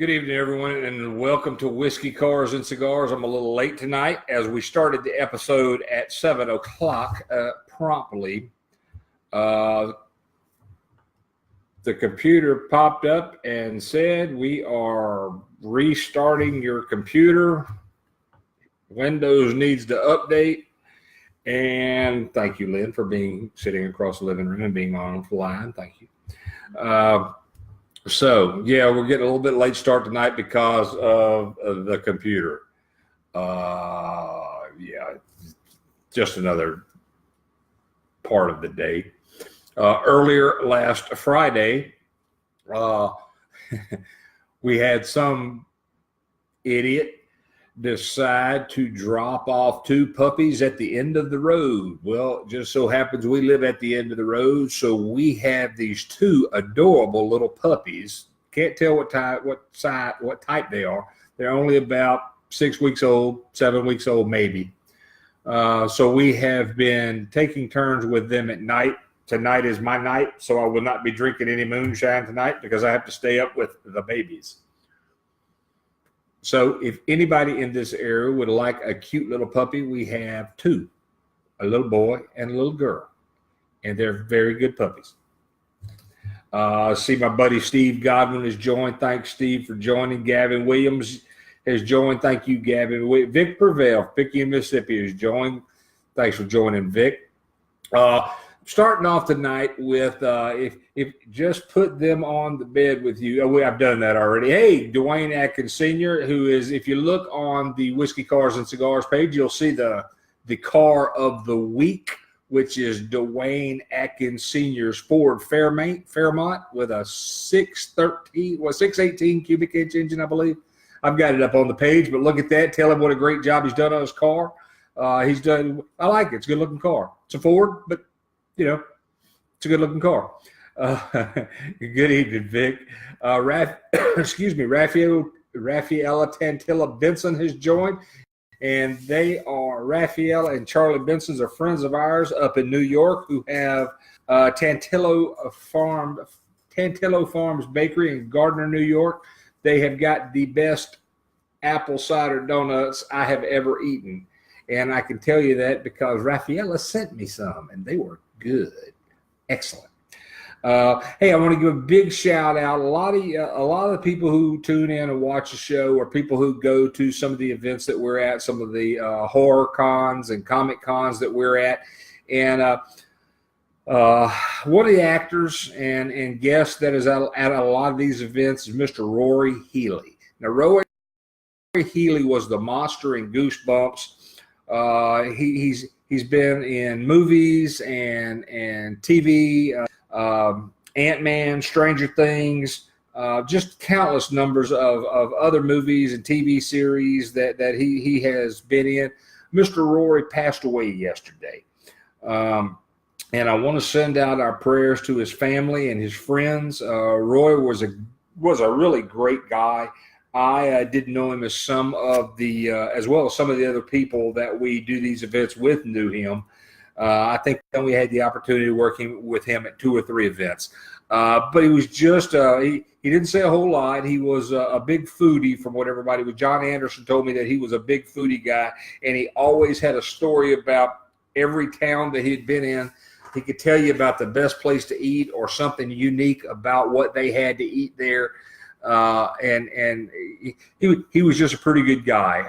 Good evening, everyone, and welcome to Whiskey, Cars, and Cigars. I'm a little late tonight as we started the episode at 7 o'clock promptly. The computer popped up and said, we are restarting your computer. Windows needs to update. And thank you, Lynn, for sitting across the living room and being on the line. Thank you. So, yeah, we're getting a little bit late start tonight because of the computer. Yeah, just another part of the day. Earlier last Friday, we had some idiot decide to drop off two puppies at the end of the road. Well, it just so happens we live at the end of the road, so we have these two adorable little puppies. Can't tell what type they are. They're only about 6 weeks old, 7 weeks old maybe. So we have been taking turns with them at night. Tonight is my night, so I will not be drinking any moonshine tonight because I have to stay up with the babies. So if anybody in this area would like a cute little puppy, we have two, a little boy and a little girl, and they're very good puppies. See my buddy Steve Godwin has joined. Thanks, Steve, for joining. Gavin Williams has joined. Thank you, Gavin. Vic Purvell, Picayune, Mississippi, has joined. Thanks for joining, Vic. Starting off tonight with if just put them on the bed with you. I've done that already. Hey, Dwayne Atkins Sr., who is, if you look on the Whiskey, Cars, and Cigars page, you'll see the car of the week, which is Dwayne Atkins Sr.'s Ford Fairmont with a 618 cubic inch engine, I believe. I've got it up on the page, but look at that. Tell him what a great job he's done on his car. I like it. It's a good looking car. It's a Ford, but you know, it's a good-looking car. Good evening, Vic. Rafaela Tantilla Benson has joined, and they are Rafaela and Charlie Benson's are friends of ours up in New York who have Tantillo Farms Bakery in Gardner, New York. They have got the best apple cider donuts I have ever eaten, and I can tell you that because Rafaela sent me some, and they were good. Excellent. Hey, I want to give a big shout out. A lot of the people who tune in and watch the show are people who go to some of the events that we're at, some of the horror cons and comic cons that we're at. And one of the actors and guests that is at a lot of these events is Mr. Rory Healy. Now, Rory Healy was the monster in Goosebumps. He's been in movies and TV, Ant-Man, Stranger Things, just countless numbers of other movies and TV series that he has been in. Mr. Rory passed away yesterday. And I want to send out our prayers to his family and his friends. Roy was a really great guy. I didn't know him as some of the, as well as some of the other people that we do these events with knew him. I think we had the opportunity to work with him at 2 or 3 events. But he was just, he didn't say a whole lot. He was a big foodie from what everybody was. John Anderson told me that he was a big foodie guy, and he always had a story about every town that he'd been in. He could tell you about the best place to eat or something unique about what they had to eat there. And he was just a pretty good guy.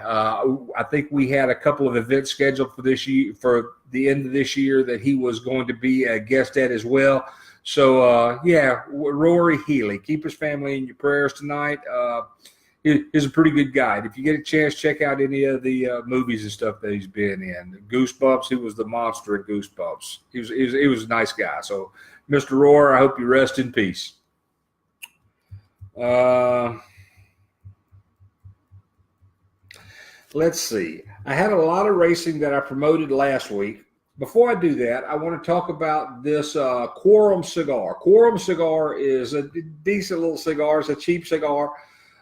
I think we had a couple of events scheduled for this year, for the end of this year, that he was going to be a guest at as well. So yeah, Rory Healy, keep his family in your prayers tonight. He's a pretty good guy. If you get a chance, check out any of the movies and stuff that he's been in. Goosebumps, he was the monster in Goosebumps. He was a nice guy. So, Mr. Roar, I hope you rest in peace. Let's see. I had a lot of racing that I promoted last week. Before I do that, I want to talk about this Quorum cigar. Quorum cigar is a decent little cigar. It's a cheap cigar,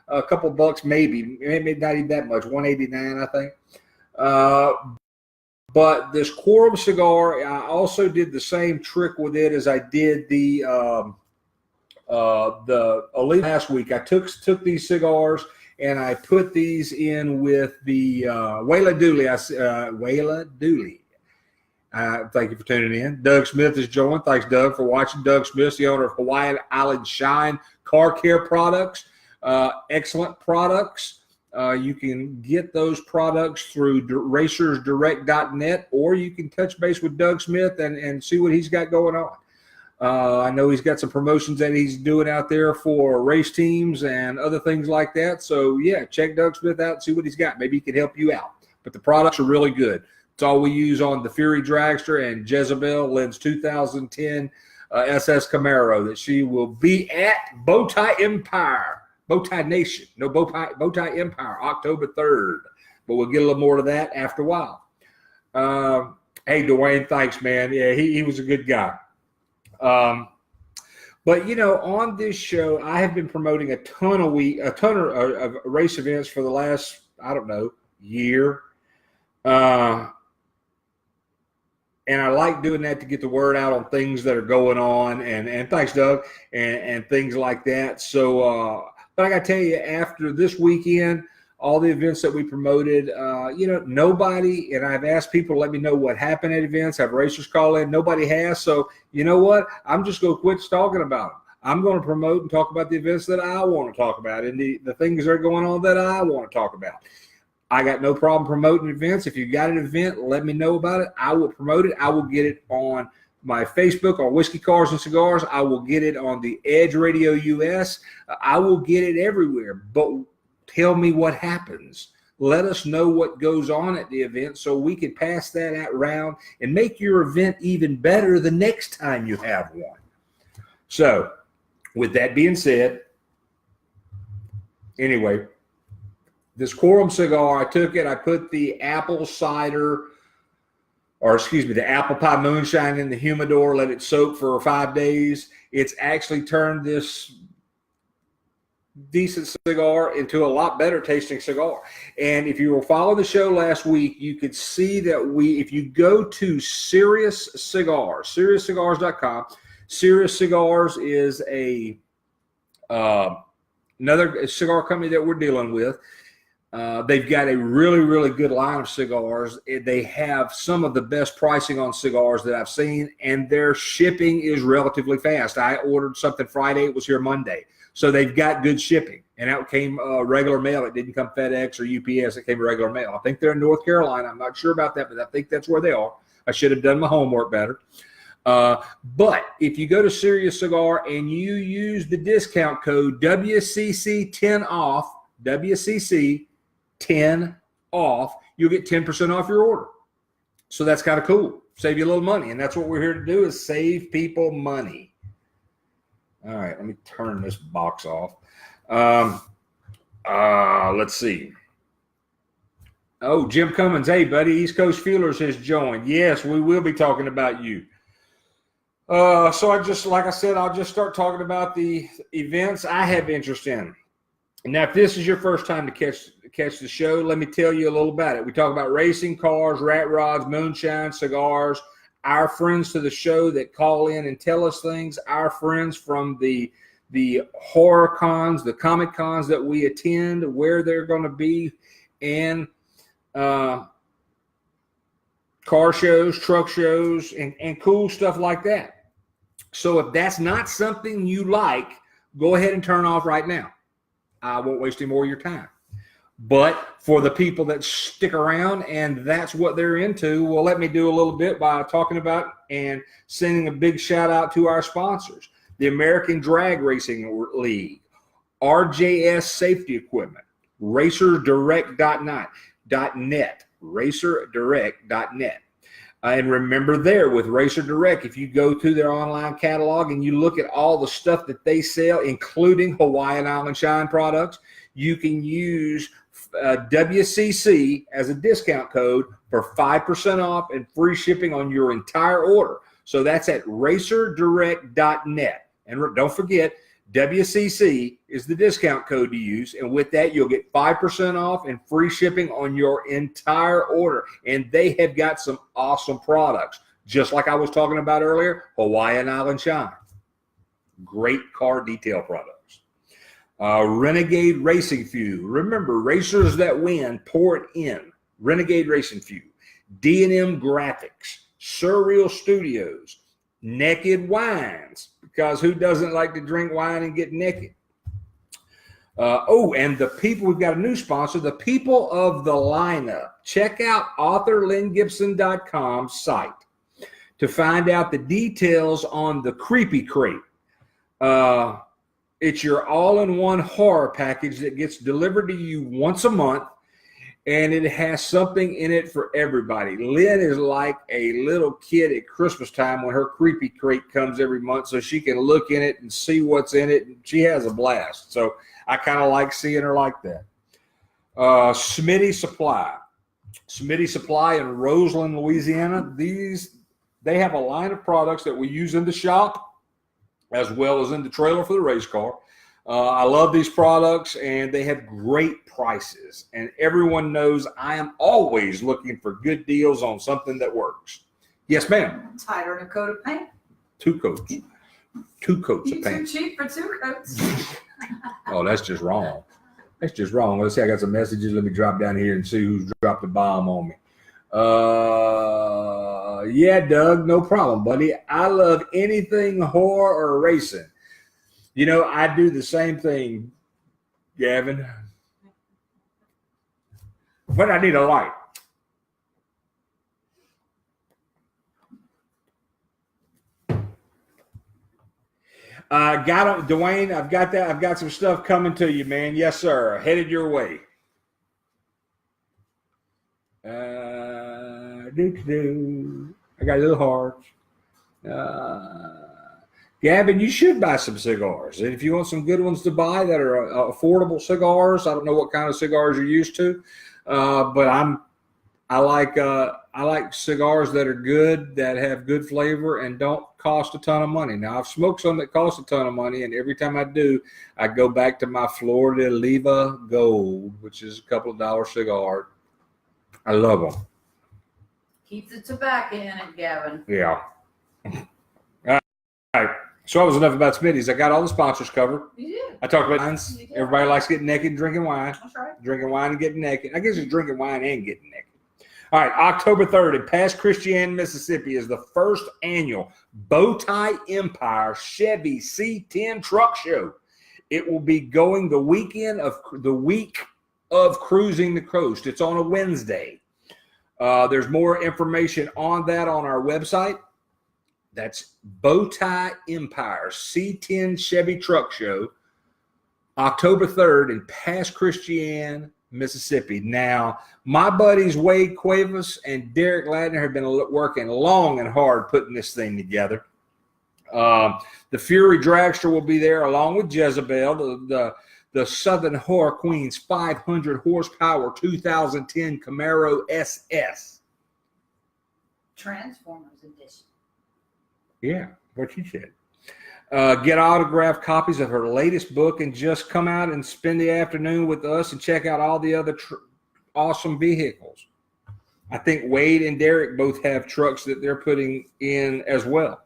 a couple bucks maybe not even that much, $1.89 I think. But this Quorum cigar, I also did the same trick with it as I did the the Elite last week. I took these cigars and I put these in with the Wayla Dooley. Wayla Dooley. Thank you for tuning in. Doug Smith is joined. Thanks, Doug, for watching. Doug Smith, the owner of Hawaiian Island Shine Car Care Products. Excellent products. You can get those products through racersdirect.net, or you can touch base with Doug Smith and see what he's got going on. I know he's got some promotions that he's doing out there for race teams and other things like that. So, yeah, check Doug Smith out and see what he's got. Maybe he can help you out. But the products are really good. It's all we use on the Fury Dragster and Jezebel, Lynn's 2010 SS Camaro, that she will be at Bowtie Empire, Bowtie Nation, no Bowtie Empire, October 3rd. But we'll get a little more to that after a while. Hey, Dwayne, thanks, man. Yeah, he was a good guy. But you know, on this show, I have been promoting a ton of race events for the last, I don't know, year. And I like doing that to get the word out on things that are going on, and thanks, Doug, and things like that. So, but I got to tell you, after this weekend, all the events that we promoted, you know, nobody, and I've asked people to let me know what happened at events, have racers call in. Nobody has. So, you know what? I'm just going to quit talking about them. I'm going to promote and talk about the events that I want to talk about and the things that are going on that I want to talk about. I got no problem promoting events. If you got an event, let me know about it. I will promote it. I will get it on my Facebook on Whiskey, Cars, and Cigars. I will get it on the Edge Radio US. I will get it everywhere. But tell me what happens. Let us know what goes on at the event so we can pass that around and make your event even better the next time you have one. So, with that being said, anyway, this Quorum cigar, I took it, I put the apple cider, or excuse me, the apple pie moonshine in the humidor, let it soak for 5 days. It's actually turned this decent cigar into a lot better tasting cigar. And if you were following the show last week, you could see that if you go to Sirius Cigars, SiriusCigars.com, Sirius Cigars is another cigar company that we're dealing with. They've got a really, really good line of cigars. They have some of the best pricing on cigars that I've seen, and their shipping is relatively fast. I ordered something Friday. It was here Monday. So they've got good shipping, and out came regular mail. It didn't come FedEx or UPS. It came regular mail. I think they're in North Carolina. I'm not sure about that, but I think that's where they are. I should have done my homework better. But if you go to Sirius Cigar and you use the discount code WCC10OFF, WCC10 off, you'll get 10% off your order. So that's kind of cool. Save you a little money. And that's what we're here to do, is save people money. All right, let me turn this box off. Let's see. Oh, Jim Cummins. Hey, buddy, East Coast Fuelers has joined. Yes, we will be talking about you. So like I said, I'll just start talking about the events I have interest in. Now, if this is your first time to catch the show, let me tell you a little about it. We talk about racing, cars, rat rods, moonshine, cigars. Our friends to the show that call in and tell us things, our friends from the horror cons, the comic cons that we attend, where they're going to be, and car shows, truck shows, and cool stuff like that. So if that's not something you like, go ahead and turn off right now. I won't waste any more of your time. But for the people that stick around and that's what they're into, well, let me do a little bit by talking about and sending a big shout out to our sponsors: the American Drag Racing League, RJS Safety Equipment, RacerDirect.net, RacerDirect.net. And remember, there with Racer Direct, if you go to their online catalog and you look at all the stuff that they sell, including Hawaiian Island Shine products, you can use WCC as a discount code for 5% off and free shipping on your entire order. So that's at RacerDirect.net. And don't forget, WCC is the discount code to use, and with that, you'll get 5% off and free shipping on your entire order. And they have got some awesome products, just like I was talking about earlier, Hawaiian Island Shine. Great car detail products. Renegade Racing Fuel. Remember, racers that win, pour it in. Renegade Racing Fuel. D&M Graphics. Surreal Studios. Naked Wines, because who doesn't like to drink wine and get naked? And the people, we've got a new sponsor, the people of the lineup. Check out authorlyngibson.com site to find out the details on the Creepy Crate. It's your all-in-one horror package that gets delivered to you once a month, and it has something in it for everybody. Lynn is like a little kid at Christmas time when her Creepy Crate comes every month, so she can look in it and see what's in it, and she has a blast. So I kind of like seeing her like that. Smitty Supply. Smitty Supply in Roseland, Louisiana. They have a line of products that we use in the shop as well as in the trailer for the race car. I love these products, and they have great prices. And everyone knows I am always looking for good deals on something that works. Yes, ma'am. Tighter than a coat of paint. 2 coats. 2 coats of paint. Too cheap for 2 coats. Oh, that's just wrong. That's just wrong. Let's see. I got some messages. Let me drop down here and see who's dropped the bomb on me. Yeah, Doug, no problem, buddy. I love anything horror or racing. You know, I do the same thing, Gavin. But I need a light. Got it, Dwayne. I've got that. I've got some stuff coming to you, man. Yes, sir. Headed your way. I got little hearts. Gavin, you should buy some cigars. And if you want some good ones to buy that are affordable cigars, I don't know what kind of cigars you're used to, but I like cigars that are good, that have good flavor, and don't cost a ton of money. Now, I've smoked some that cost a ton of money, and every time I do, I go back to my Florida Leva Gold, which is a couple of dollars cigar. I love them. Keep the tobacco in it, Gavin. Yeah. All right. So that was enough about Smitty's. I got all the sponsors covered. You did. I talked about wines. Everybody likes getting naked and drinking wine. That's right. Drinking wine and getting naked. I guess it's drinking wine and getting naked. All right, October 3rd in Pass Christian, Mississippi is the first annual Bowtie Empire Chevy C10 Truck Show. It will be going the week of Cruising the Coast. It's on a Wednesday. There's more information on that on our website. That's Bowtie Empire C10 Chevy Truck Show, October 3rd in Pass Christian, Mississippi. Now, my buddies Wade Cuevas and Derek Ladner have been working long and hard putting this thing together. The Fury Dragster will be there along with Jezebel, the Southern Horror Queen's 500 horsepower 2010 Camaro SS. Transformers edition. Yeah, what she said. Get autographed copies of her latest book and just come out and spend the afternoon with us and check out all the other awesome vehicles. I think Wade and Derek both have trucks that they're putting in as well.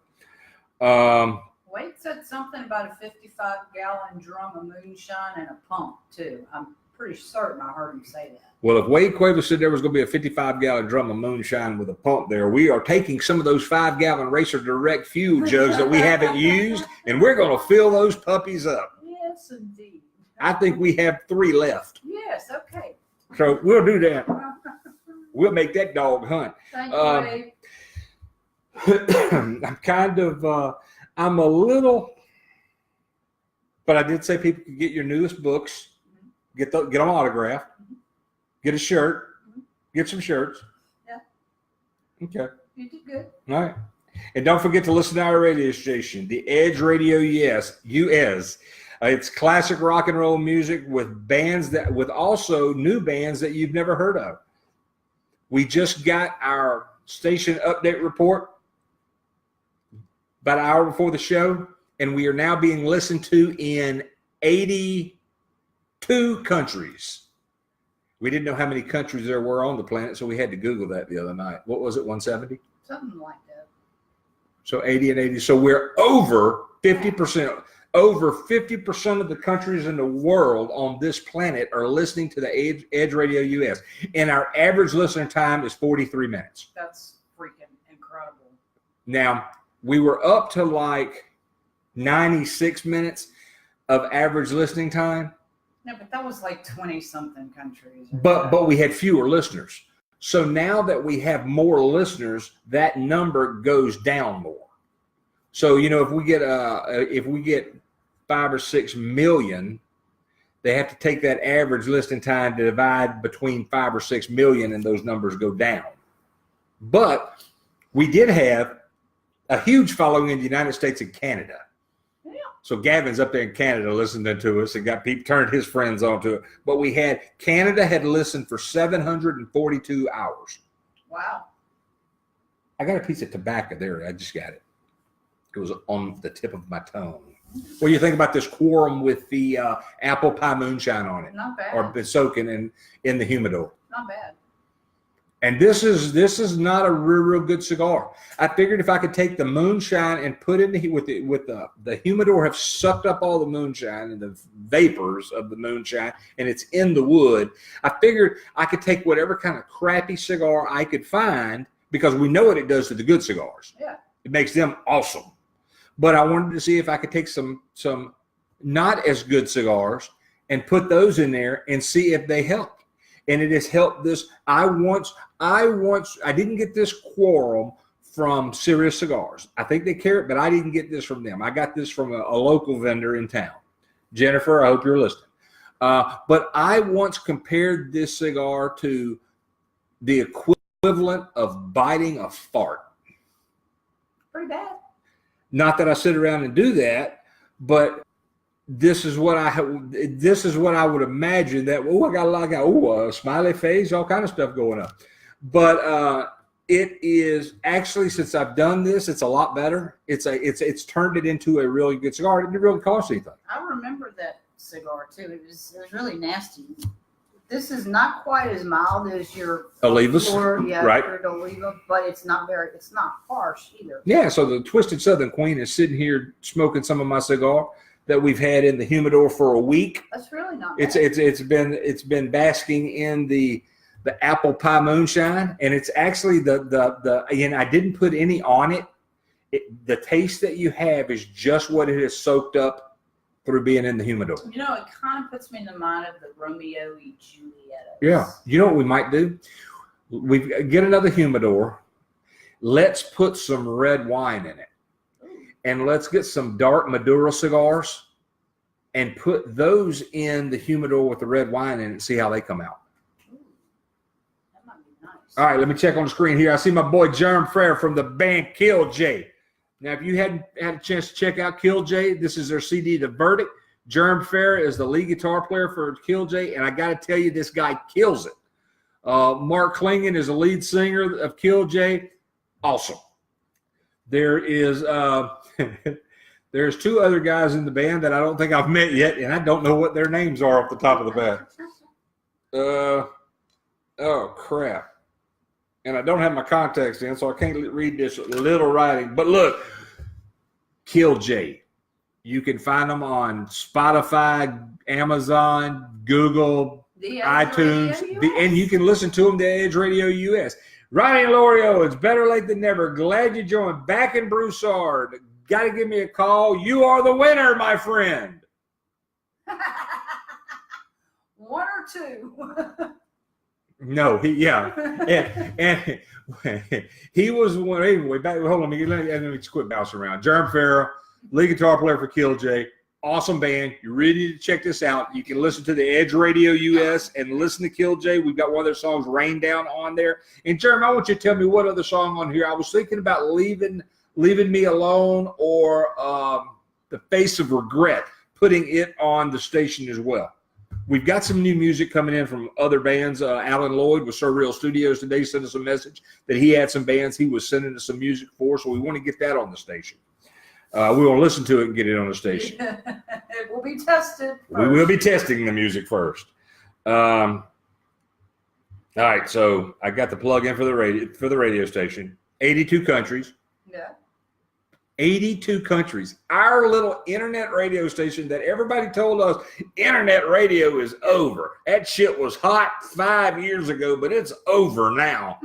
Wade said something about a 55-gallon drum of moonshine and a pump, too. I'm pretty certain I heard him say that. Well, if Wade Cuevas said there was going to be a 55-gallon drum of moonshine with a pump there, we are taking some of those 5-gallon Racer Direct fuel jugs that we haven't used, and we're going to fill those puppies up. Yes, indeed. I think we have 3 left. Yes, okay. So we'll do that. We'll make that dog hunt. Thank you, Wade. I'm a little, but I did say people could get your newest books, get them autographed, get a shirt, get some shirts. Yeah. Okay. You did good. All right. And don't forget to listen to our radio station, the Edge Radio US. It's classic rock and roll music with also new bands that you've never heard of. We just got our station update report about an hour before the show, and we are now being listened to in 82 countries. We didn't know how many countries there were on the planet, so we had to Google that the other night. What was it, 170? Something like that. So 80 and 80. So we're over 50%. Over 50% of the countries in the world on this planet are listening to the Edge Radio US. And our average listener time is 43 minutes. That's freaking incredible. Now, we were up to like 96 minutes of average listening time. No, but that was like 20-something countries. But we had fewer listeners. So now that we have more listeners, that number goes down more. So, you know, if we get 5 or 6 million, they have to take that average listening time to divide between 5 or 6 million, and those numbers go down. But we did have a huge following in the United States and Canada. Yeah. So Gavin's up there in Canada listening to us and got people turned his friends onto it. But Canada had listened for 742 hours. Wow. I got a piece of tobacco there. I just got it. It was on the tip of my tongue. What do you think about this quorum with the apple pie moonshine on it? Not bad. Or been soaking in the humidor. Not bad. And this is not a real good cigar. I figured if I could take the moonshine and put it with the humidor have sucked up all the moonshine and the vapors of the moonshine, and it's in the wood. I figured I could take whatever kind of crappy cigar I could find, because we know what it does to the good cigars. Yeah. It makes them awesome. But I wanted to see if I could take some not as good cigars and put those in there and see if they help. And it has helped this. I didn't get this quorum from Serious Cigars. I think they carry it, but I didn't get this from them. I got this from a local vendor in town. Jennifer, I hope you're listening. But I once compared this cigar to the equivalent of biting a fart. Pretty bad. Not that I sit around and do that, but this is what I would imagine that. Oh, I got a smiley face, all kind of stuff going on. But it is actually, since I've done this, it's a lot better. It's turned it into a really good cigar. It didn't really cost anything. I remember that cigar too. It was really nasty. This is not quite as mild as your Olivas, right? Oliva, but it's not harsh either. Yeah, so the Twisted Southern Queen is sitting here smoking some of my cigar that we've had in the humidor for a week. That's really not bad. It's been basking in the apple pie moonshine, and it's actually the again, I didn't put any on it. The taste that you have is just what it has soaked up through being in the humidor. You know, it kind of puts me in the mind of the Romeo and Juliet. Yeah. You know what we might do? We get another humidor. Let's put some red wine in it. And let's get some dark Maduro cigars and put those in the humidor with the red wine in it and see how they come out. Ooh, that might be nice. All right, let me check on the screen here. I see my boy Jerm Frere from the band Kill J. Now, if you hadn't had a chance to check out Kill J, this is their CD, The Verdict. Jerm Frere is the lead guitar player for Kill J, and I got to tell you, this guy kills it. Mark Klingen is the lead singer of Kill J. Awesome. There is there's 2 other guys in the band that I don't think I've met yet, and I don't know what their names are off the top of the bat. Oh, crap. And I don't have my contacts in, so I can't read this little writing. But look, Kill J. You can find them on Spotify, Amazon, Google, iTunes, and you can listen to them to Edge Radio US. Ronnie Lorio, it's better late than never. Glad you joined. Back in Broussard. Got to give me a call. You are the winner, my friend. 1 or 2. No, and he was one. Anyway, back. Hold on, let me just quit bouncing around. Jerm Farrell, lead guitar player for Kill J. Awesome band. You really need to check this out. You can listen to the Edge Radio US and listen to Kill J. We've got one of their songs, Rain Down, on there. And Jerm, I want you to tell me what other song on here. I was thinking about Leaving Me Alone or The Face of Regret, putting it on the station as well. We've got some new music coming in from other bands. Alan Lloyd with Surreal Studios today sent us a message that he had some bands he was sending us some music for, so we want to get that on the station. We will listen to it and get it on the station. It will be tested first. We will be testing the music first. All right, so I got the plug in for the radio station. 82 countries. Yeah. 82 countries. Our little internet radio station that everybody told us internet radio is over. That shit was hot 5 years ago, but it's over now.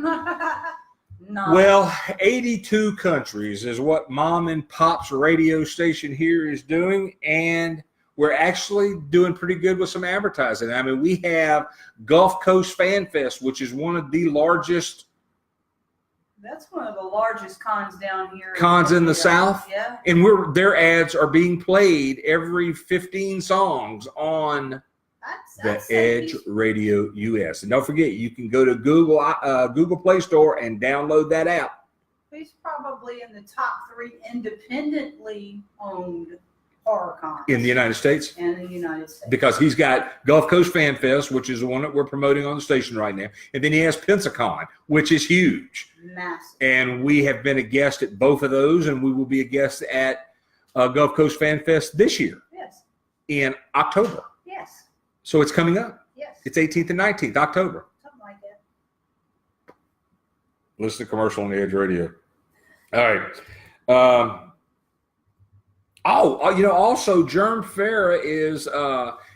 No. Well, 82 countries is what Mom and Pop's radio station here is doing, and we're actually doing pretty good with some advertising. I mean, we have Gulf Coast Fan Fest, which is one of the largest. That's one of the largest cons down here. Cons in the South. Yeah. And their ads are being played every 15 songs on the Edge Radio US. And don't forget, you can go to Google Play Store and download that app. He's probably in the top 3 independently owned horror cons in the United States. In the United States. Because he's got Gulf Coast Fan Fest, which is the one that we're promoting on the station right now. And then he has Pensacon, which is huge. Massive. And we have been a guest at both of those, and we will be a guest at Gulf Coast Fan Fest this year. Yes. In October. Yes. So it's coming up. Yes. It's 18th and 19th, October. Something like that. Listen to commercial on the Edge Radio. All right. Also, Germ Farah is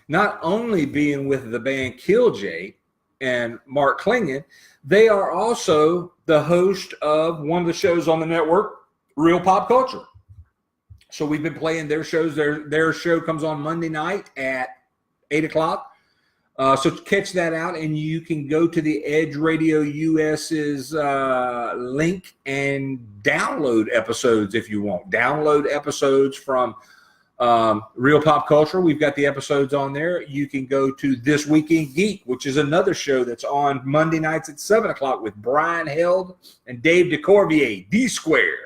not only being with the band Killjay and Mark Klingon, they are also the host of one of the shows on the network, Real Pop Culture. So we've been playing their shows. Their show comes on Monday night at 8 o'clock. So catch that out, and you can go to the Edge Radio US's link and download episodes if you want. Download episodes from Real Pop Culture. We've got the episodes on there. You can go to This Week in Geek, which is another show that's on Monday nights at 7 o'clock with Brian Held and Dave DeCorvier, D-Square,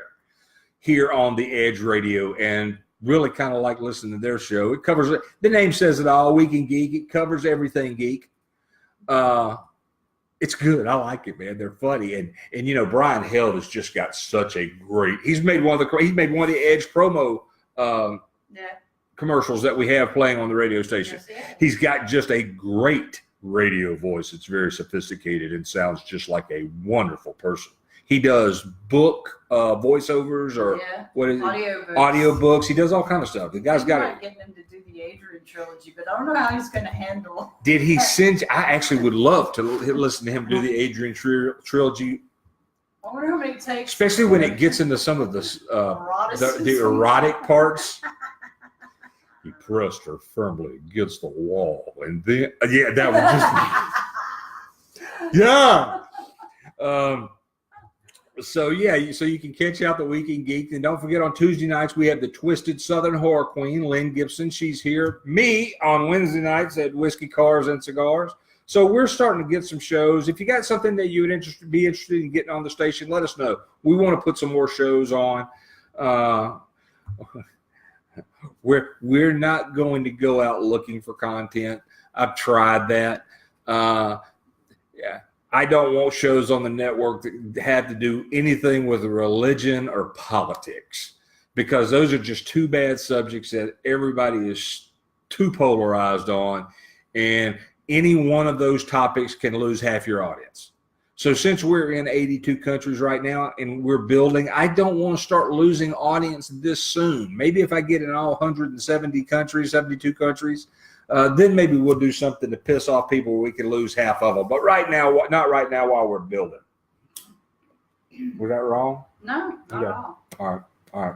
here on the Edge Radio. And really kind of like listening to their show. It covers it. The name says it all. Week in Geek. It covers everything geek. It's good. I like it, man. They're funny. And you know, Brian Held has just got such a great. He's made one of the Edge promo commercials that we have playing on the radio station. Yes, he's got just a great radio voice. It's very sophisticated and sounds just like a wonderful person. He does book voiceovers or what is it? Audio books. He does all kind of stuff. The guy's got it. Getting him to do the Adrian trilogy, but I don't know how he's going to handle. Did he send? I actually would love to listen to him do the Adrian trilogy. I wonder how many takes. Especially when it gets into some of the erotic parts. He pressed her firmly against the wall, and then that was just So you can catch out the Week in Geek. And don't forget, on Tuesday nights, we have the Twisted Southern Horror Queen, Lynn Gibson. She's here. Me on Wednesday nights at Whiskey, Cars, and Cigars. So we're starting to get some shows. If you got something that you would be interested in getting on the station, let us know. We want to put some more shows on. We're not going to go out looking for content. I've tried that. I don't want shows on the network that have to do anything with religion or politics, because those are just two bad subjects that everybody is too polarized on, and any one of those topics can lose half your audience. So since we're in 82 countries right now and we're building, I don't want to start losing audience this soon. Maybe if I get in all 170 countries, 72 countries, then maybe we'll do something to piss off people where we can lose half of them. But right now, not right now while we're building. Was that wrong? No, not at all. All right.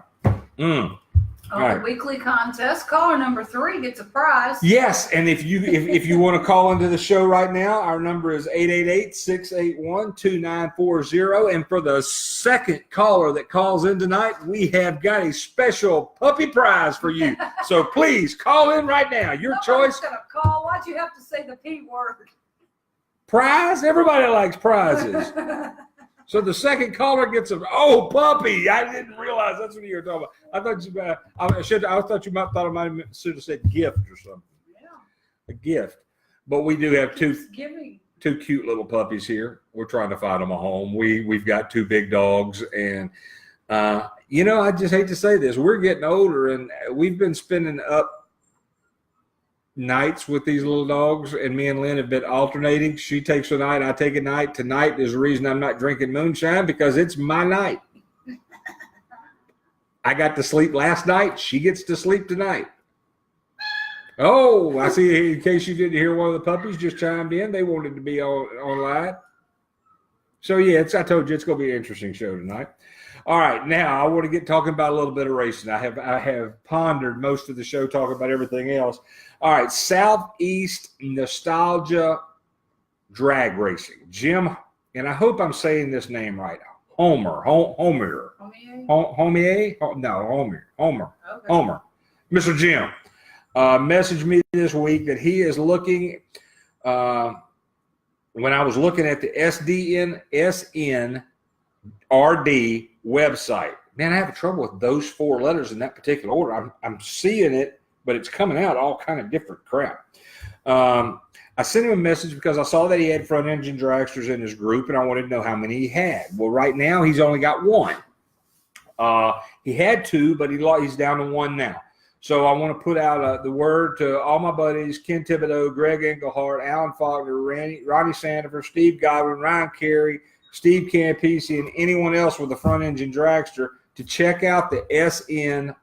All right. Weekly contest. Caller number 3 gets a prize. Yes, and if you want to call into the show right now, our number is 888-681-2940. And for the second caller that calls in tonight, we have got a special puppy prize for you. So please call in right now. Your choice. Going to call. Why'd you have to say the P word? Prize? Everybody likes prizes. So the second caller gets puppy. I didn't realize that's what you were talking about. I thought you might should have said gift or something. Yeah. A gift. But we do have two cute little puppies here. We're trying to find them a home. We've got 2 big dogs, and I just hate to say this. We're getting older, and we've been spending up nights with these little dogs, and me and Lynn have been alternating. She takes a night, I take a night. Tonight is the reason I'm not drinking moonshine, because it's my night. I got to sleep last night. She gets to sleep tonight. Oh, I see. In case you didn't hear, one of the puppies just chimed in. They wanted to be online. So, yeah, I told you it's going to be an interesting show tonight. All right, now I want to get talking about a little bit of racing. I have pondered most of the show talking about everything else. All right, Southeast Nostalgia Drag Racing. Jim, and I hope I'm saying this name right. Homer. Okay. Mr. Jim messaged me this week that he is looking when I was looking at the SNRD website. Man, I have trouble with those 4 letters in that particular order. I'm seeing it, but it's coming out all kind of different crap. I sent him a message because I saw that he had front engine dragsters in his group, and I wanted to know how many he had. Well, right now he's only got 1. He had 2, but he's down to 1 now. So I want to put out the word to all my buddies: Ken Thibodeau, Greg Engelhardt, Alan Faulkner, Ronnie Sandifer, Steve Godwin, Ryan Carey, Steve Campisi, and anyone else with a front engine dragster to check out the SNDR's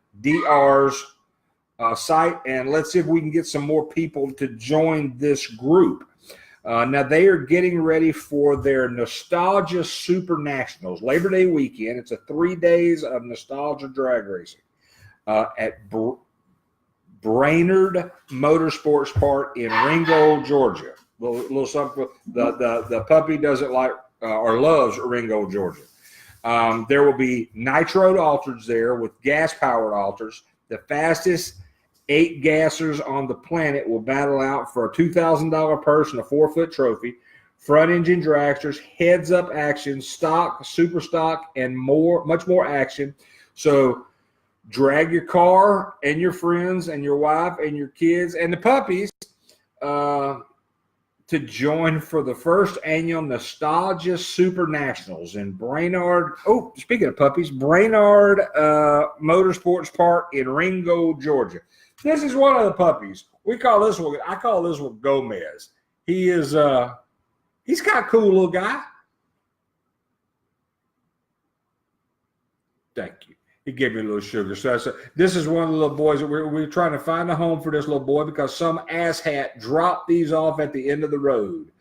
site, and let's see if we can get some more people to join this group. Now, they are getting ready for their Nostalgia Super Nationals, Labor Day weekend. It's a 3 days of nostalgia drag racing at Brainerd Motorsports Park in Ringgold, Georgia. Little something. The puppy doesn't like or loves Ringgold, Georgia. There will be nitro alters there with gas-powered alters. The fastest 8 gassers on the planet will battle out for a $2,000 purse and a 4-foot trophy. Front engine dragsters, heads-up action, stock, super stock, and much more action. So drag your car and your friends and your wife and your kids and the puppies to join for the first annual Nostalgia Super Nationals in Brainerd. Oh, speaking of puppies, Brainerd Motorsports Park in Ringgold, Georgia. This is one of the puppies. I call this one Gomez. He is he's kind of cool little guy. Thank you. He gave me a little sugar. So this is one of the little boys that we're trying to find a home for this little boy because some asshat dropped these off at the end of the road.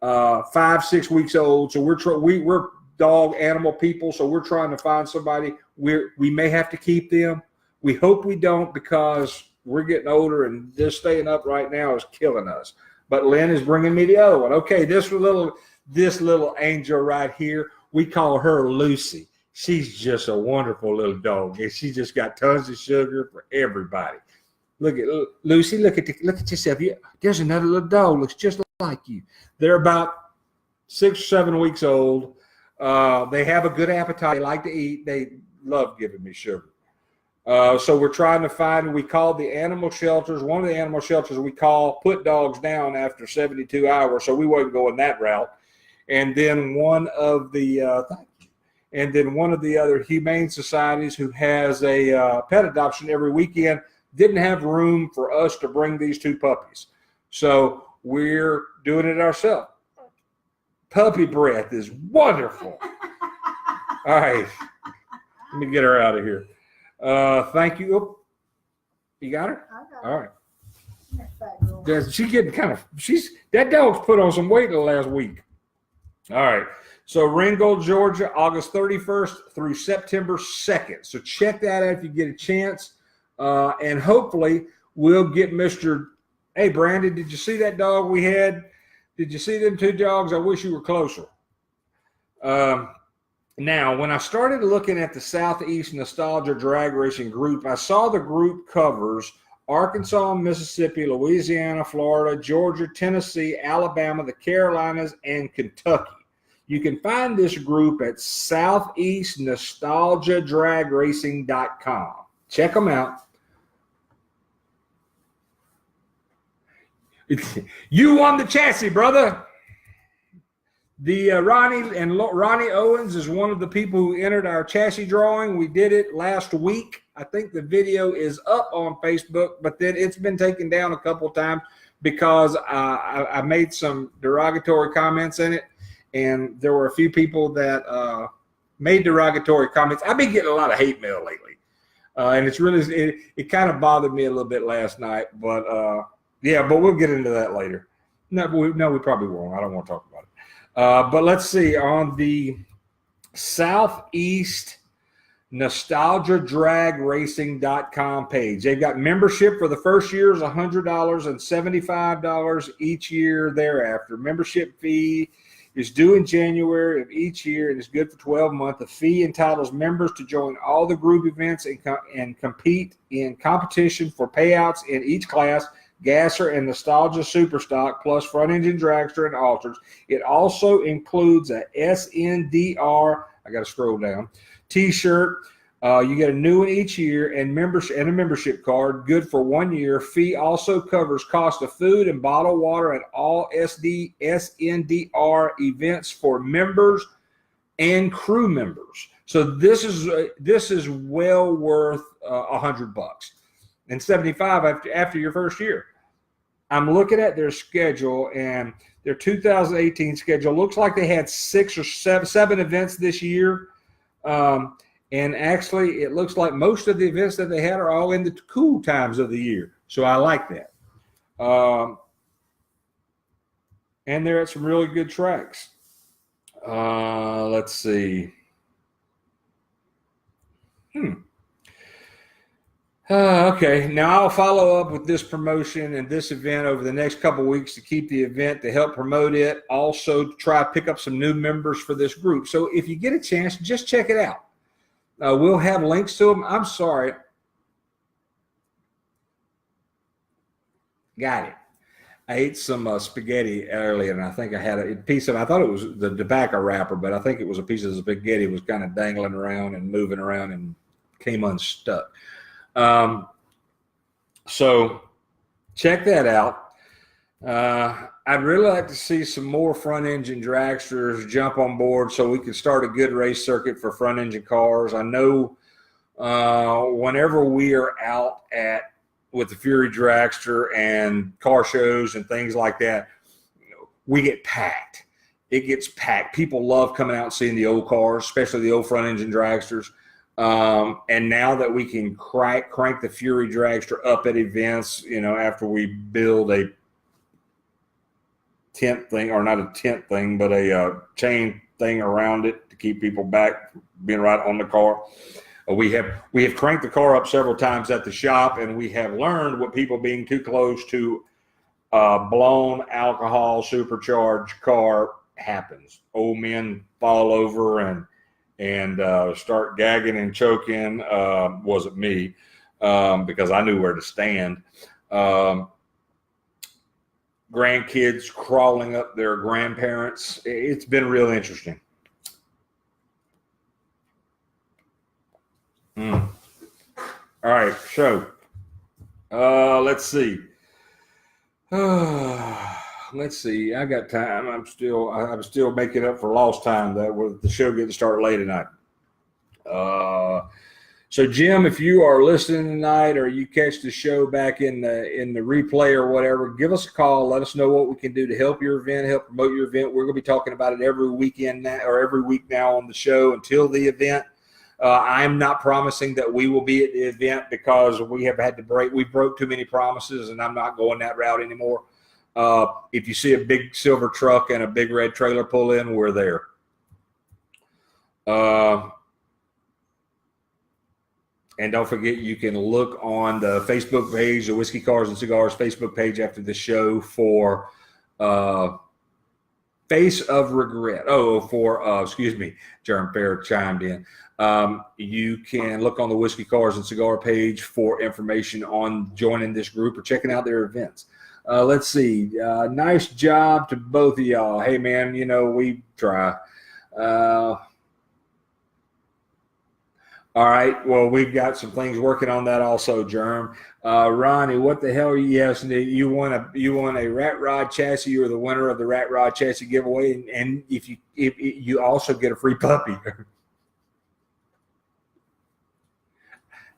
5, 6 weeks old. So we're dog animal people. So we're trying to find somebody. We may have to keep them. We hope we don't because we're getting older and just staying up right now is killing us. But Lynn is bringing me the other one. Okay, this little angel right here, we call her Lucy. She's just a wonderful little dog, and she just got tons of sugar for everybody. Look at Lucy. Look at yourself. There's another little dog. Looks just like you. They're about 6 or 7 weeks old. They have a good appetite. They like to eat. They love giving me sugar. So we're trying to find. We called the animal shelters. One of the animal shelters we call put dogs down after 72 hours. So we wasn't going that route. And then one of the other humane societies who has a pet adoption every weekend didn't have room for us to bring these 2 puppies. So we're doing it ourselves. Puppy breath is wonderful. All right. Let me get her out of here. Thank you. Oh, you got her? I got All right. That She's getting that dog's put on some weight the last week. All right. So Ringgold, Georgia, August 31st through September 2nd. So check that out if you get a chance. And hopefully we'll get Mr. Hey, Brandon, did you see that dog we had? Did you see them 2 dogs? I wish you were closer. Now, when I started looking at the Southeast Nostalgia Drag Racing group, I saw the group covers Arkansas, Mississippi, Louisiana, Florida, Georgia, Tennessee, Alabama, the Carolinas, and Kentucky. You can find this group at southeastnostalgiadragracing.com. Check them out. You won the chassis, brother. The Ronnie Owens is one of the people who entered our chassis drawing. We did it last week. I think the video is up on Facebook, but then it's been taken down a couple times because I made some derogatory comments in it. And there were a few people that made derogatory comments. I've been getting a lot of hate mail lately. And it's really, it kind of bothered me a little bit last night, but yeah, but we'll get into that later. No, we probably won't. I don't want to talk about it. But let's see, on the Southeast NostalgiaDragRacing.com page, they've got membership for the first year is $100 and $75 each year thereafter. Membership fee is due in January of each year and is good for 12 months. The fee entitles members to join all the group events and compete in competition for payouts in each class, Gasser and Nostalgia Superstock, plus front engine dragster and alters. It also includes a SNDR, I got to scroll down, t-shirt. You get a new one each year and a membership card, good for 1 year. Fee also covers cost of food and bottled water at all SNDR events for members and crew members. So this is well worth $100 and $75 after your first year. I'm looking at their schedule, and their 2018 schedule looks like they had 6 or 7 events this year. And actually, it looks like most of the events that they had are all in the cool times of the year. So I like that. And they're at some really good tracks. Let's see. Okay, now I'll follow up with this promotion and this event over the next couple of weeks to keep the event, to help promote it. Also, to try to pick up some new members for this group. So if you get a chance, just check it out. We'll have links to them. I'm sorry. Got it. I ate some spaghetti earlier, and I think I had a piece of, I thought it was the tobacco wrapper, but I think it was a piece of spaghetti was kind of dangling around and moving around and came unstuck. So check that out. I'd really like to see some more front engine dragsters jump on board so we can start a good race circuit for front engine cars. I know whenever we are out with the Fury Dragster and car shows and things like that, we get packed. It gets packed. People love coming out and seeing the old cars, especially the old front engine dragsters. And now that we can crank the Fury Dragster up at events, after we build a tent thing, or not a tent thing, but a chain thing around it to keep people back being right on the car. We have cranked the car up several times at the shop, and we have learned what people being too close to a blown alcohol supercharged car happens. Old men fall over and start gagging and choking. Wasn't me, because I knew where to stand. Grandkids crawling up their grandparents. It's been real interesting. All right, so let's see. Let's see. I got time. I'm still making up for lost time that with the show getting started late tonight. So Jim, if you are listening tonight, or you catch the show back in the replay or whatever, give us a call. Let us know what we can do to help your event, help promote your event. We're going to be talking about it every weekend now, or every week now on the show until the event. I'm not promising that we will be at the event because we have had to break. We broke too many promises, and I'm not going that route anymore. If you see a big silver truck and a big red trailer pull in, we're there. And don't forget, you can look on the Facebook page, the Whiskey Cars and Cigars Facebook page after the show for Face of Regret. Excuse me, Jeremy Fair chimed in. You can look on the Whiskey Cars and Cigar page for information on joining this group or checking out their events. Let's see. Nice job to both of y'all. Hey, man, we try. All right. Well, we've got some things working on that also, Germ. Ronnie, what the hell? Yes, you won a Rat Rod chassis. You were the winner of the Rat Rod chassis giveaway, and if you also get a free puppy.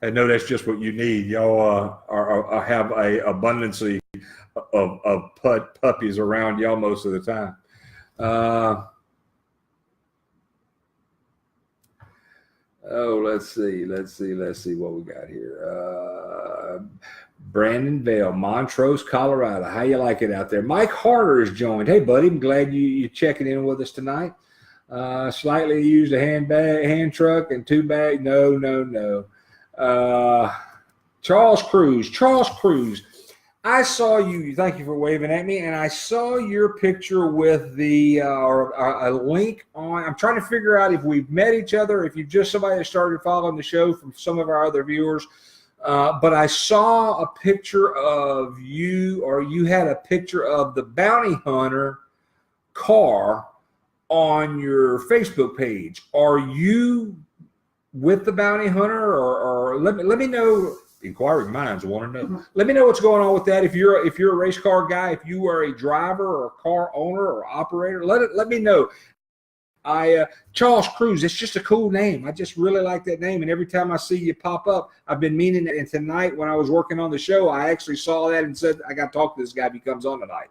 I know that's just what you need. Y'all have a abundance of puppies around y'all most of the time. Oh, let's see what we got here. Brandon Vale, Montrose, Colorado. How you like it out there? Mike Harder is joined. Hey, buddy, I'm glad you're checking in with us tonight. Slightly used a hand truck and 2 bags. No. Charles Cruz. I saw you. Thank you for waving at me. And I saw your picture with the a link on. I'm trying to figure out if we've met each other, if you're just somebody that started following the show from some of our other viewers. But I saw a picture of you, or you had a picture of the bounty hunter car on your Facebook page. Are you with the bounty hunter, or let me know? Inquiring minds want to know. Let me know what's going on with that. If you're a race car guy, if you are a driver or a car owner or operator, let me know. Charles Cruz, it's just a cool name. I just really like that name, and every time I see you pop up, I've been meaning it. And tonight, when I was working on the show, I actually saw that and said, I got to talk to this guy if he comes on tonight,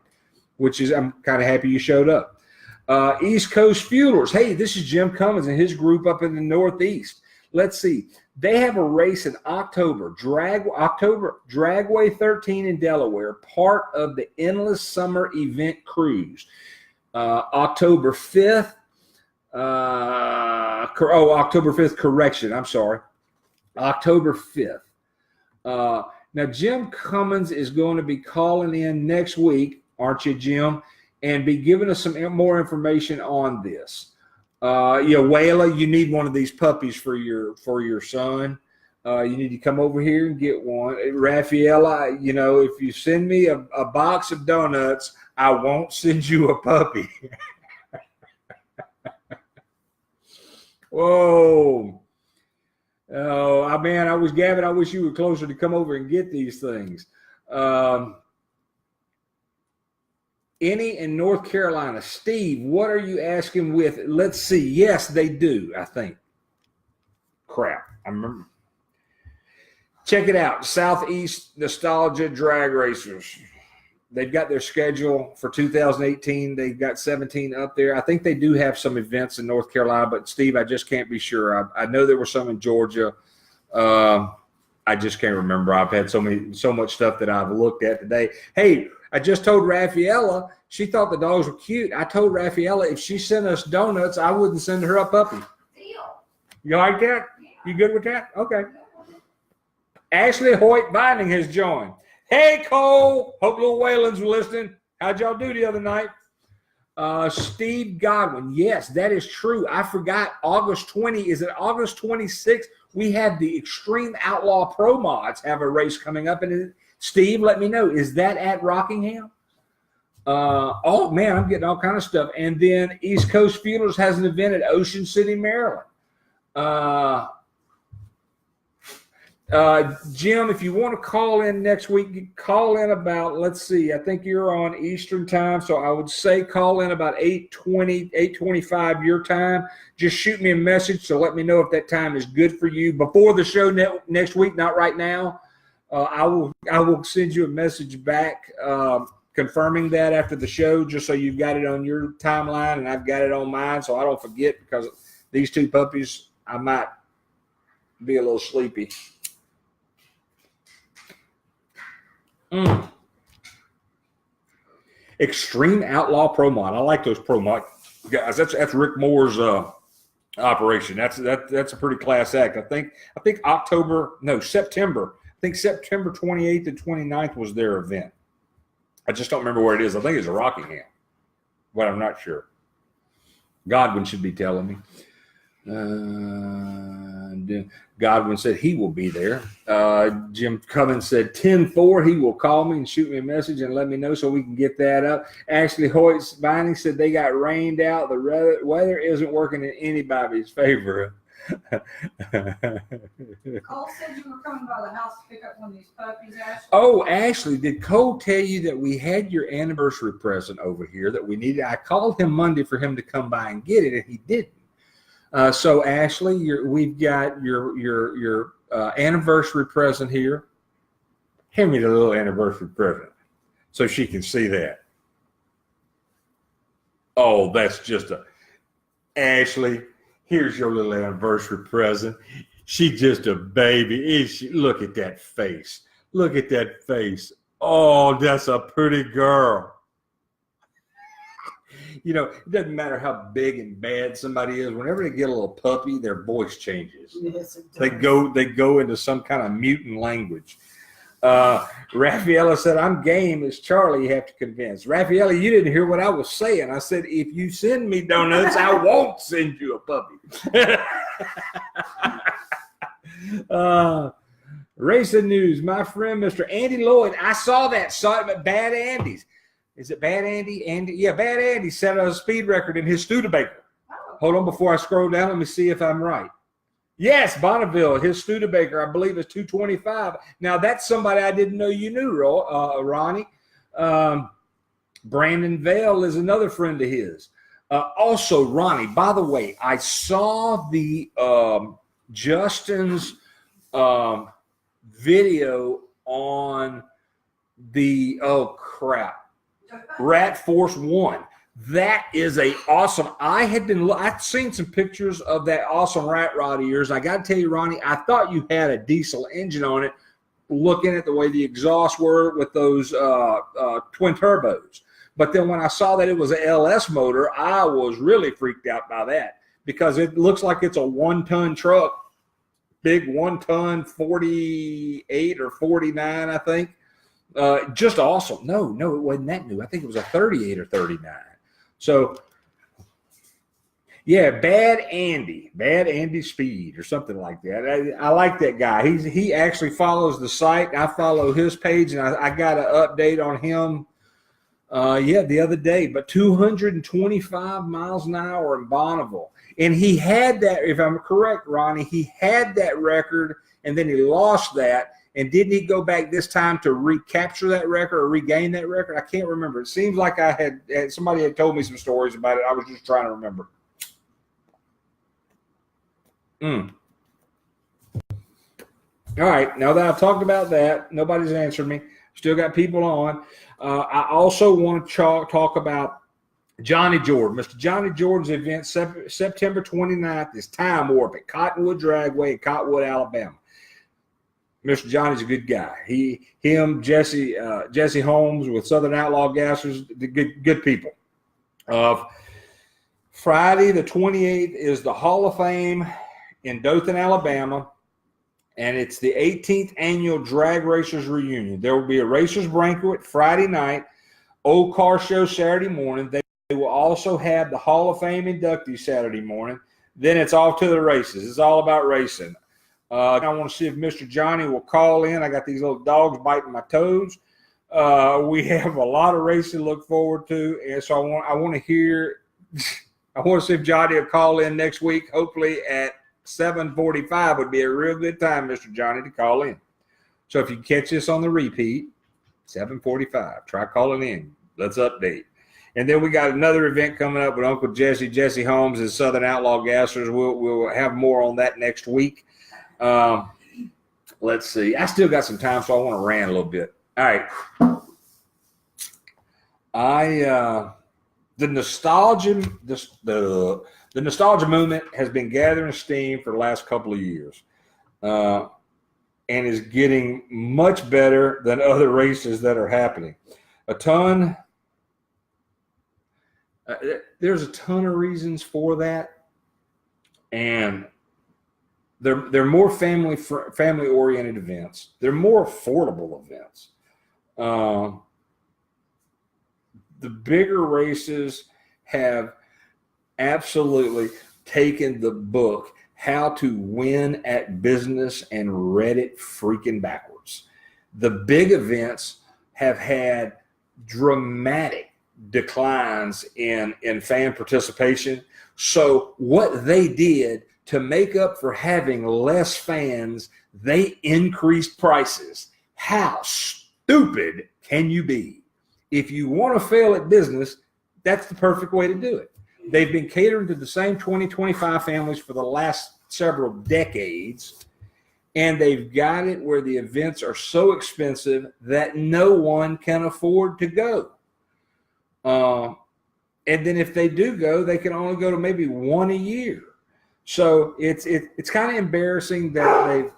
which is, I'm kind of happy you showed up. East Coast Fuelers. Hey, this is Jim Cummins and his group up in the Northeast. Let's see. They have a race in October, Dragway 13 in Delaware, part of the Endless Summer Event Cruise. October 5th. October 5th, correction. I'm sorry. October 5th. Now, Jim Cummins is going to be calling in next week, aren't you, Jim? And be giving us some more information on this. Wayla, you need one of these puppies for your son. You need to come over here and get one. Rafaela, if you send me a box of donuts, I won't send you a puppy. Whoa. Oh, man, I wish you were closer to come over and get these things. Any in North Carolina. Steve, what are you asking with? Let's see. Yes, they do, I think. Crap. I remember. Check it out. Southeast Nostalgia Drag Racers. They've got their schedule for 2018. They've got 17 up there. I think they do have some events in North Carolina, but Steve, I just can't be sure. I know there were some in Georgia. I just can't remember. I've had so much stuff that I've looked at today. Hey, I just told Rafaela, she thought the dogs were cute. I told Rafaela if she sent us donuts, I wouldn't send her a puppy. Deal. You like that? Yeah. You good with that? Okay. Ashley Hoyt Binding has joined. Hey, Cole. Hope little Wayland's were listening. How'd y'all do the other night? Steve Godwin. Yes, that is true. I forgot August 20. Is it August 26th? We have the Extreme Outlaw Pro Mods have a race coming up. And Steve, let me know. Is that at Rockingham? Oh, man, I'm getting all kind of stuff. And then East Coast Fuelers has an event at Ocean City, Maryland. Jim, if you want to call in next week, call in about, let's see, I think you're on Eastern time, so I would say call in about 8:20, 8:25 your time. Just shoot me a message to let me know if that time is good for you before the show next week, not right now. I will send you a message back confirming that after the show, just so you've got it on your timeline and I've got it on mine, so I don't forget, because these two puppies, I might be a little sleepy. Extreme Outlaw Pro Mod. I like those Pro Mod guys. That's Rick Moore's operation. That's a pretty class act. I think September. I think September 28th and 29th was their event. I just don't remember where it is. I think it's a Rockingham, but I'm not sure. Godwin should be telling me. Godwin said he will be there. Jim Cummins said 10-4. He will call me and shoot me a message and let me know so we can get that up. Ashley Hoyt's Binding said they got rained out. The weather isn't working in anybody's favor. Cole said you were coming by the house to pick up one of these puppies, Ashley. Oh, Ashley, did Cole tell you that we had your anniversary present over here that we needed? I called him Monday for him to come by and get it, and he didn't. So Ashley, we've got your anniversary present here. Hand me the little anniversary present so she can see that. Oh, that's just Ashley. Here's your little anniversary present. She's just a baby. Is she? Look at that face. Look at that face. Oh, that's a pretty girl. You know, it doesn't matter how big and bad somebody is. Whenever they get a little puppy, their voice changes. Yes, it does. They go into some kind of mutant language. Raffaella said, I'm game. It's Charlie you have to convince. Raffaella, you didn't hear what I was saying. I said, if you send me donuts, I won't send you a puppy. Racing news. My friend, Mr. Andy Lloyd. I saw it at Bad Andy's. Is it Bad Andy? Yeah, Bad Andy set a speed record in his Studebaker. Oh. Hold on before I scroll down. Let me see if I'm right. Yes, Bonneville, his Studebaker, I believe, is 225. Now, that's somebody I didn't know you knew, Ronnie. Brandon Vale is another friend of his. Also, Ronnie, by the way, I saw the Justin's video on the, Rat Force One. That is a awesome. I'd seen some pictures of that awesome rat rod of yours. I got to tell you, Ronnie, I thought you had a diesel engine on it. Looking at the way the exhausts were with those twin turbos, but then when I saw that it was an LS motor, I was really freaked out by that because it looks like it's a 1-ton truck, big 1-ton, 48 or 49, I think. Just awesome. No, it wasn't that new. I think it was a 38 or 39. So, yeah, Bad Andy Speed or something like that. I like that guy. He actually follows the site. I follow his page, and I got an update on him. The other day. But 225 miles an hour in Bonneville, and he had that. If I'm correct, Ronnie, he had that record, and then he lost that. And didn't he go back this time to recapture that record or regain that record? I can't remember. It seems like I had somebody had told me some stories about it. I was just trying to remember. All right. Now that I've talked about that, nobody's answered me. Still got people on. I also want to talk about Johnny Jordan. Mr. Johnny Jordan's event, September 29th, is Time Warp at Cottonwood Dragway in Cottonwood, Alabama. Mr. Johnny's a good guy. Jesse Holmes with Southern Outlaw Gassers, good people. Friday the 28th is the Hall of Fame in Dothan, Alabama, and it's the 18th annual Drag Racers Reunion. There will be a Racers Banquet Friday night, Old Car Show Saturday morning. They will also have the Hall of Fame inductees Saturday morning. Then it's off to the races. It's all about racing. I want to see if Mr. Johnny will call in. I got these little dogs biting my toes. We have a lot of racing to look forward to, and so I want to hear. I want to see if Johnny will call in next week. Hopefully at 7:45 would be a real good time, Mr. Johnny, to call in. So if you catch this on the repeat, 7:45, try calling in. Let's update. And then we got another event coming up with Uncle Jesse Holmes and Southern Outlaw Gassers. We'll have more on that next week. Let's see. I still got some time, so I want to rant a little bit. All right. The nostalgia movement has been gathering steam for the last couple of years, and is getting much better than other races that are happening. There's a ton of reasons for that, and they're more family-oriented events. They're more affordable events. The bigger races have absolutely taken the book, How to Win at Business, and read it freaking backwards. The big events have had dramatic declines in fan participation. So what they did to make up for having less fans, they increased prices. How stupid can you be? If you want to fail at business, that's the perfect way to do it. They've been catering to the same 20, 25 families for the last several decades, and they've got it where the events are so expensive that no one can afford to go. And then if they do go, they can only go to maybe one a year. So it's kind of embarrassing that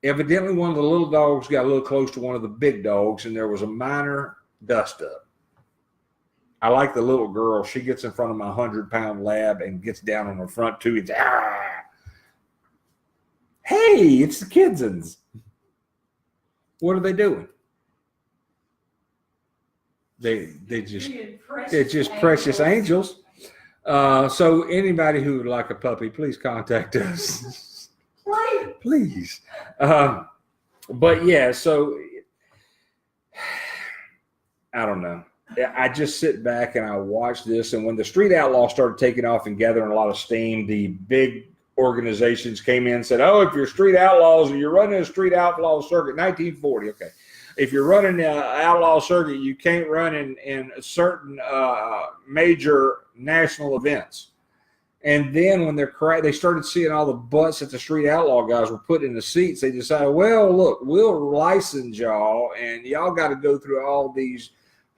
evidently one of the little dogs got a little close to one of the big dogs, and there was a minor dust up. I like the little girl. She gets in front of my 100-pound lab and gets down on her front two. It's hey, it's the Kidsons. What are they doing? They're just precious angels. So anybody who would like a puppy, please contact us. Please. But yeah, so I don't know. I just sit back and I watch this. And when the Street Outlaws started taking off and gathering a lot of steam, the big organizations came in and said, oh, if you're Street Outlaws or you're running a Street Outlaw circuit, 1940, okay. If you're running an outlaw circuit, you can't run in certain major national events. And then when they started seeing all the butts that the Street Outlaw guys were putting in the seats, they decided, well, look, we'll license y'all, and y'all got to go through all these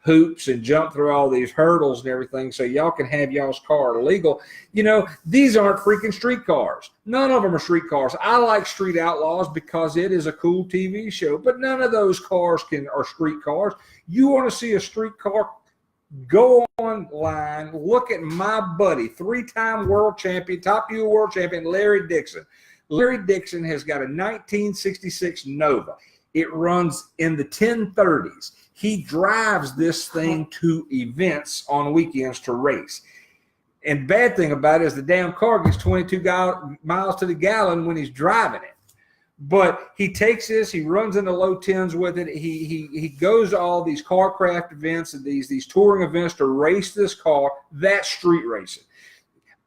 hoops and jump through all these hurdles and everything so y'all can have y'all's car legal. You know, these aren't freaking street cars. None of them are street cars. I like Street Outlaws because it is a cool TV show, but none of those cars are street cars. You want to see a street car? Go online, look at my buddy, 3-time world champion, top fuel world champion, Larry Dixon. Larry Dixon has got a 1966 Nova. It runs in the 1030s. He drives this thing to events on weekends to race. And bad thing about it is the damn car gets 22 miles to the gallon when he's driving it. But he takes this, he runs into low tens with it. He goes to all these car craft events and these touring events to race this car. That's street racing.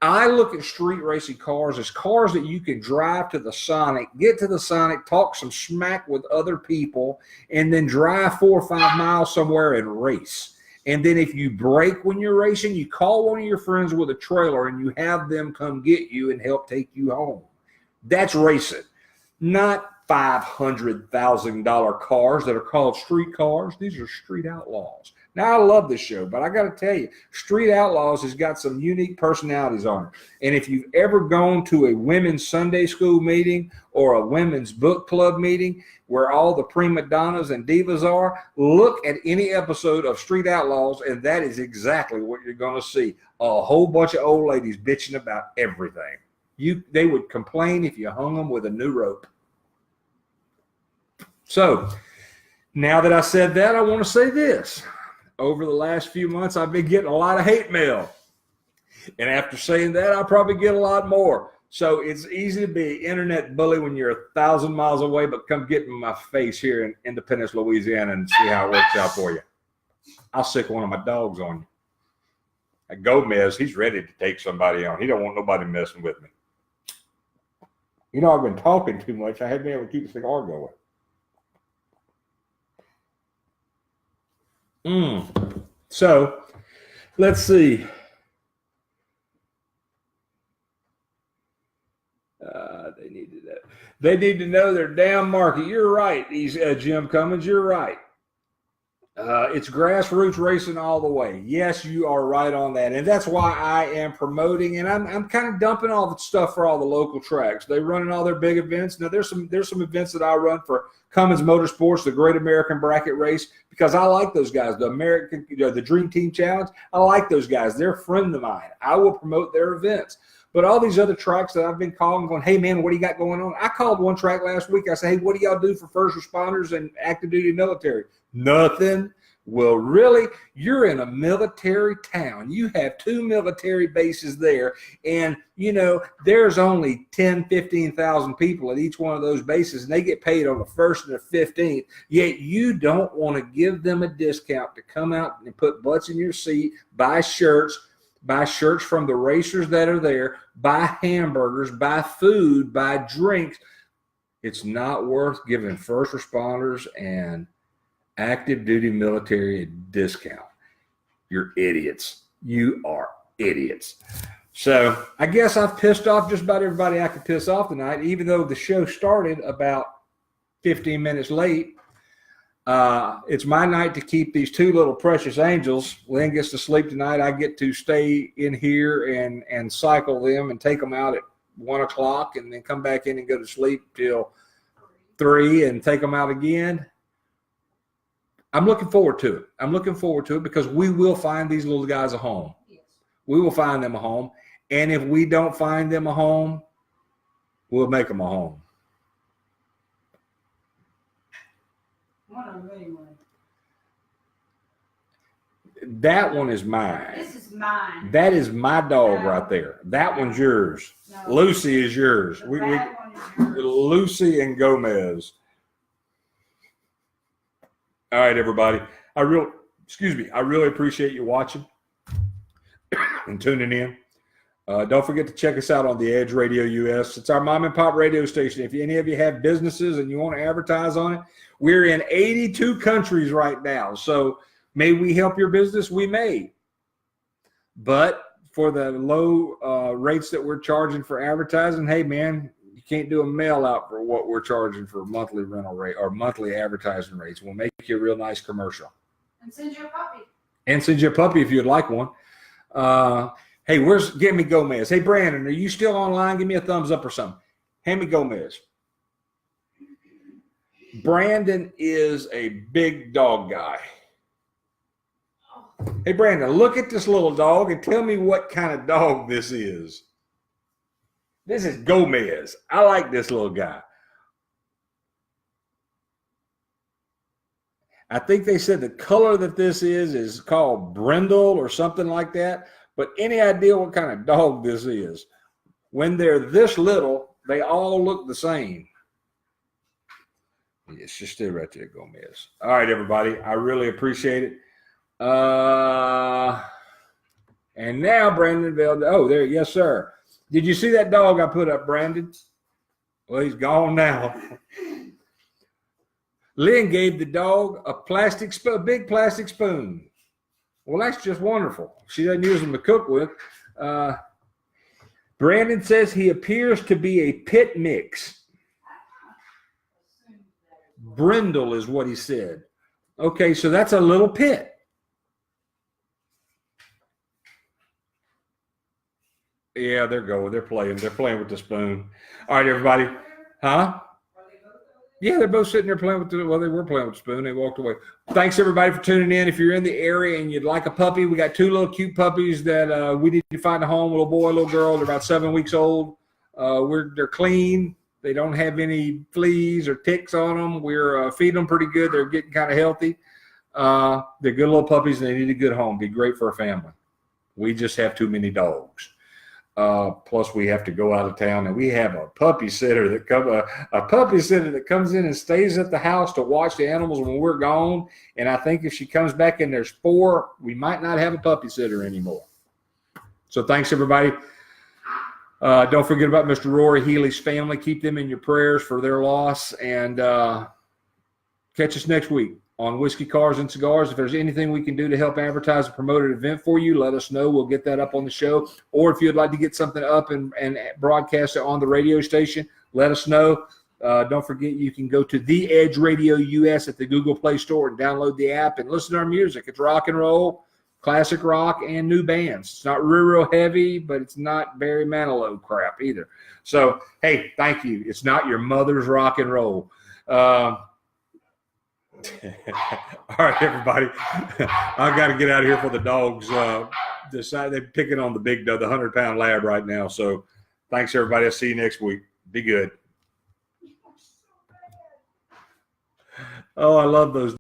I look at street racing cars as cars that you can drive to the Sonic, get to the Sonic, talk some smack with other people, and then drive 4 or 5 miles somewhere and race. And then if you break when you're racing, you call one of your friends with a trailer and you have them come get you and help take you home. That's racing. Not $500,000 cars that are called street cars. These are Street Outlaws. Now, I love this show, but I got to tell you, Street Outlaws has got some unique personalities on it. And if you've ever gone to a women's Sunday school meeting or a women's book club meeting where all the prima donnas and divas are, look at any episode of Street Outlaws, and that is exactly what you're going to see. A whole bunch of old ladies bitching about everything. They would complain if you hung them with a new rope. So, now that I said that, I want to say this. Over the last few months, I've been getting a lot of hate mail. And after saying that, I'll probably get a lot more. So it's easy to be an internet bully when you're 1,000 miles away, but come get in my face here in Independence, Louisiana, and see how it works out for you. I'll sick one of my dogs on you. Gomez, he's ready to take somebody on. He don't want nobody messing with me. You know, I've been talking too much. I haven't been able to keep the cigar going. So, let's see. They need to know their damn market. You're right, Jim Cummins. You're right. It's grassroots racing all the way. Yes, you are right on that, and that's why I am promoting. And I'm kind of dumping all the stuff for all the local tracks. They running all their big events. Now there's some events that I run for Cummins Motorsports, the Great American Bracket Race, because I like those guys. The Dream Team Challenge. I like those guys. They're a friend of mine. I will promote their events. But all these other tracks that I've been calling, going, hey, man, what do you got going on? I called one track last week. I said, hey, what do y'all do for first responders and active duty military? Nothing. Well, really, you're in a military town. You have 2 military bases there. And, you know, there's only 10, 15,000 people at each one of those bases, and they get paid on the 1st and the 15th. Yet you don't want to give them a discount to come out and put butts in your seat, buy shirts from the racers that are there, buy hamburgers, buy food, buy drinks. It's not worth giving first responders and active duty military a discount. You're idiots. You are idiots. So I guess I've pissed off just about everybody I could piss off tonight, even though the show started about 15 minutes late. It's my night to keep these two little precious angels. Lynn gets to sleep tonight. I get to stay in here and cycle them and take them out at 1 o'clock and then come back in and go to sleep till 3 and take them out again. I'm looking forward to it. I'm looking forward to it because we will find these little guys a home. Yes. We will find them a home. And if we don't find them a home, we'll make them a home. One of them anyway. That one is mine. This is mine. That is my dog No. right there. That one's yours. No. Lucy is yours. The bad one is yours. Lucy and Gomez. All right, everybody. I really appreciate you watching and tuning in. Don't forget to check us out on the Edge Radio US. It's our mom and pop radio station. If any of you have businesses and you want to advertise on it, we're in 82 countries right now. So may we help your business? We may. But for the low rates that we're charging for advertising, hey, man, you can't do a mail out for what we're charging for monthly rental rate or monthly advertising rates. We'll make you a real nice commercial. And send you a puppy. And send you a puppy if you'd like one. Hey, where's Gimme Gomez? Hey, Brandon, are you still online? Give me a thumbs up or something. Hand me Gomez. Brandon is a big dog guy. Hey, Brandon, look at this little dog and tell me what kind of dog this is. This is Gomez. I like this little guy. I think they said the color that this is called brindle or something like that. But any idea what kind of dog this is? When they're this little, they all look the same. Yes, just stay right there, Gomez. All right, everybody. I really appreciate it. And now Brandon Bell. Oh, there. Yes, sir. Did you see that dog I put up, Brandon? Well, he's gone now. Lynn gave the dog a big plastic spoon. Well, that's just wonderful. She doesn't use them to cook with. Brandon says he appears to be a pit mix. Brindle is what he said. Okay, so that's a little pit. Yeah, they're going. They're playing. They're playing with the spoon. All right, everybody. Huh? Yeah, they're both sitting there playing with they were playing with the spoon. They walked away. Thanks, everybody, for tuning in. If you're in the area and you'd like a puppy, we got 2 little cute puppies that we need to find a home, a little boy, a little girl. They're about 7 weeks old. They're clean. They don't have any fleas or ticks on them. We're feeding them pretty good. They're getting kind of healthy. They're good little puppies, and they need a good home. Be great for a family. We just have too many dogs. Plus, we have to go out of town, and we have a puppy sitter that comes in and stays at the house to watch the animals when we're gone. And I think if she comes back and there's 4, we might not have a puppy sitter anymore. So thanks, everybody. Don't forget about Mr. Rory Healy's family. Keep them in your prayers for their loss. And catch us next week on Whiskey, Cars, and Cigars. If there's anything we can do to help advertise and promote an event for you, let us know. We'll get that up on the show. Or if you'd like to get something up and broadcast it on the radio station, let us know. Don't forget you can go to The Edge Radio US at the Google Play Store and download the app and listen to our music. It's rock and roll, classic rock, and new bands. It's not real heavy, but it's not Barry Manilow crap either. So, hey, thank you. It's not your mother's rock and roll. All right, everybody. I've got to get out of here for the dogs. They're picking on the 100-pound lab right now. So thanks, everybody. I'll see you next week. Be good. Oh, I love those.